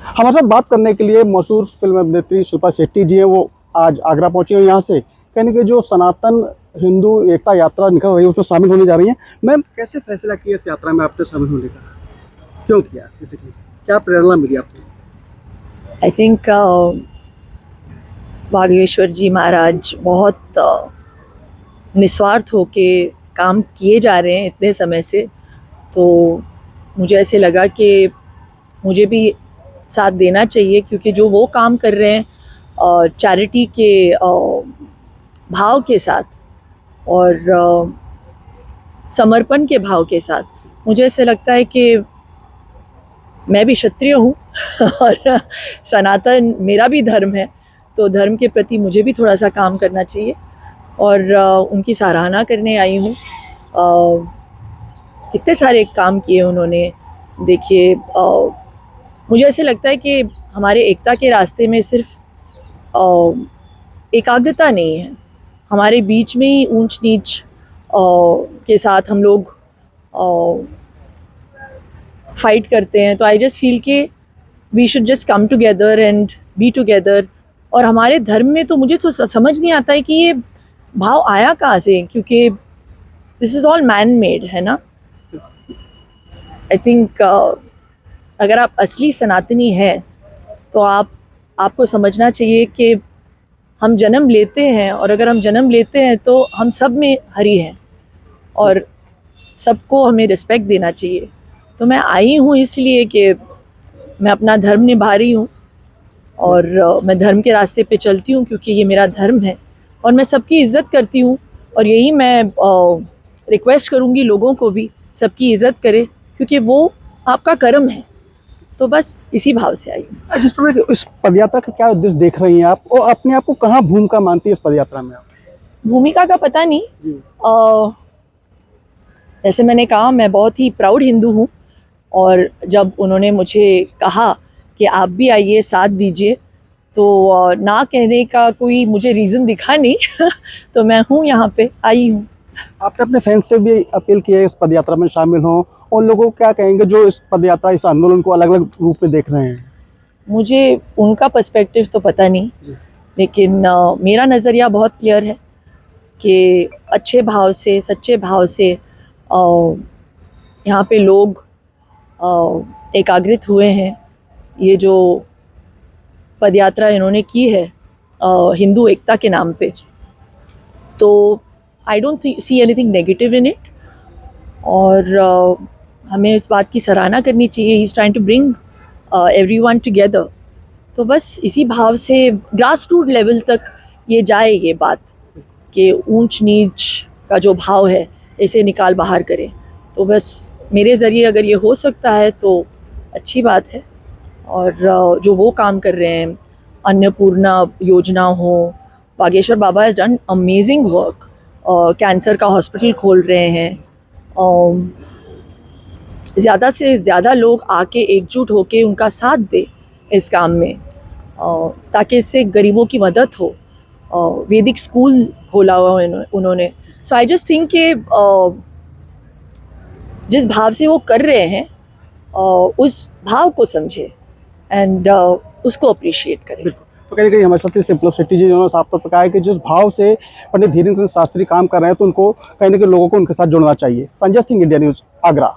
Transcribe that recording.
हमारे साथ बात करने के लिए मशहूर फिल्म अभिनेत्री शिल्पा शेट्टी जी हैं। वो आज आगरा पहुंची हैं यहाँ से। कहने के जो सनातन हिंदू एकता यात्रा निकल रही है उसमें शामिल होने जा रही हैं। मैम, कैसे फैसला किया इस यात्रा में आपने शामिल होने का? क्यों किया? बेसिकली क्या प्रेरणा मिली आपको? आई थिंक बागेश्वर जी महाराज बहुत निस्वार्थ होके काम किए जा रहे हैं इतने समय से। तो मुझे ऐसे लगा कि मुझे भी साथ देना चाहिए, क्योंकि जो वो काम कर रहे हैं चैरिटी के भाव के साथ और समर्पण के भाव के साथ, मुझे ऐसे लगता है कि मैं भी क्षत्रिय हूँ और सनातन मेरा भी धर्म है, तो धर्म के प्रति मुझे भी थोड़ा सा काम करना चाहिए और उनकी सराहना करने आई हूँ। कितने सारे काम किए उन्होंने। देखिए, मुझे ऐसे लगता है कि हमारे एकता के रास्ते में सिर्फ एकाग्रता नहीं है, हमारे बीच में ही ऊंच नीच के साथ हम लोग फाइट करते हैं। तो आई जस्ट फील कि we should just come together and be together. और हमारे धर्म में तो मुझे तो समझ नहीं आता है कि ये भाव आया कहाँ से, क्योंकि this is all man made है ना। आई थिंक अगर आप असली सनातनी हैं तो आपको समझना चाहिए कि हम जन्म लेते हैं, और अगर हम जन्म लेते हैं तो हम सब में हरि हैं और सबको हमें रिस्पेक्ट देना चाहिए। तो मैं आई हूँ इसलिए कि मैं अपना धर्म निभा रही हूँ और मैं धर्म के रास्ते पे चलती हूँ, क्योंकि ये मेरा धर्म है और मैं सबकी इज़्ज़त करती हूँ। और यही मैं रिक्वेस्ट करूँगी लोगों को भी, सबकी इज़्ज़त करें, क्योंकि वो आपका कर्म है। तो बस इसी भाव से आई हूँ। जिस प्रकार इस पदयात्रा का क्या उद्देश्य देख रही हैं आप, और अपने आप को कहाँ भूमिका मानती है इस पदयात्रा में आप? भूमिका का पता नहीं। जैसे मैंने कहा, मैं बहुत ही प्राउड हिंदू हूँ, और जब उन्होंने मुझे कहा कि आप भी आइए, साथ दीजिए, तो ना कहने का कोई मुझे रीज़न दिखा नहीं तो मैं हूँ, यहाँ पे आई हूँ। आपने अपने फैंस से भी अपील की है इस पदयात्रा में शामिल हों, और लोगों को क्या कहेंगे जो इस पदयात्रा, इस आंदोलन को अलग अलग रूप में देख रहे हैं? मुझे उनका पर्सपेक्टिव तो पता नहीं, लेकिन मेरा नज़रिया बहुत क्लियर है कि अच्छे भाव से, सच्चे भाव से यहाँ पे लोग एकाग्रित हुए हैं। ये जो पदयात्रा इन्होंने की है हिंदू एकता के नाम पे, तो I don't see anything negative in it. और हमें इस बात की सराहना करनी चाहिए। He is trying to bring everyone together. तो बस इसी भाव से ग्रास रूट लेवल तक ये जाए, ये बात कि ऊंच नीच का जो भाव है इसे निकाल बाहर करें। तो बस मेरे ज़रिए अगर ये हो सकता है तो अच्छी बात है। और जो वो काम कर रहे हैं, अन्नपूर्णा योजना हो, Bageshwar Baba has done amazing work. Cancer का हॉस्पिटल खोल रहे हैं। ज़्यादा से ज़्यादा लोग आके एकजुट होके उनका साथ दे इस काम में, ताकि इससे गरीबों की मदद हो। वैदिक स्कूल खोला हुआ उन्होंने। सो आई जस्ट थिंक कि जिस भाव से वो कर रहे हैं उस भाव को समझे एंड उसको अप्रिशिएट करें। तो कहीं कहीं हमारे साथ शिल्पा शेट्टी जी ने साफ तौर पर कहा है कि जिस भाव से पंडित धीरेन्द्र शास्त्री काम कर रहे हैं, तो उनको कहीं ना कहीं लोगों को उनके साथ जुड़ना चाहिए। Sanjay Singh, India news, Agra.